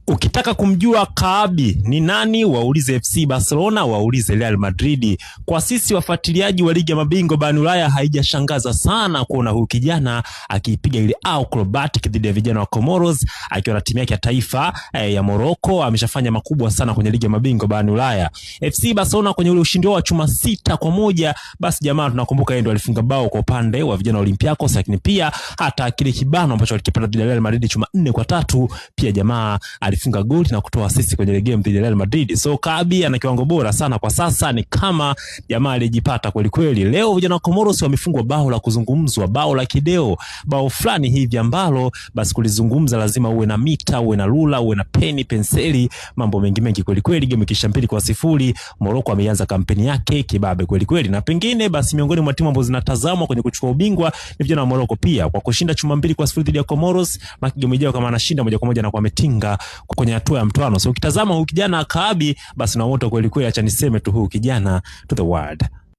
Ukitaka kumjua Kaabi ni nani, waulize FC Barcelona, waulize Real Madrid. Kwa sisi wafuatiliaji wa ligi ya mabingwa barani Ulaya, haijashangaza sana kuona huyu kijana akipiga ile acrobatic dhidi ya vijana wa Comoros akiwa na timu yake ya taifa ya Morocco. Ameshafanya makubwa sana kwenye ligi ya mabingwa barani Ulaya. FC Barcelona kwenye ule ushindi wa chuma 6-1, basi jamaa tunakumbuka yeye ndo alifunga bao kwa upande wa vijana wa Olympiacos, lakini pia hata kile kibano ambacho alikipata dhidi ya Real Madrid chuma 4-3, pia jamaa alifunga goli na kutoa assist kwenye game dhidi ya Real Madrid. So Kaabi ana kiwango bora sana kwa sasa, ni kama jamaa alijipata kweli kweli. Leo vijana wa Comoros wamefungwa bao la kuzungumzwa, bao la kideo, bao fulani hivi ambalo basi kulizungumza lazima uwe na mita, uwe na rula, uwe na peni, penseli, mambo mengi kweli kweli. Game kisha 2-0, Morocco ameanza kampeni yake kibabe kweli kweli, na pengine basi miongoni mwa timu ambazo zinatazamwa kwenye kuchukua ubingwa ni vijana wa Morocco pia, kwa kushinda chuma 2-0 dhidi ya Comoros. Game ijayo kama anashinda moja kwa moja na kwa ametinga kwenye hatua ya mtoano. So ukitazama huyu kijana Kaabi, basi na moto kweli kweli, acha niseme tu huyu kijana to the world.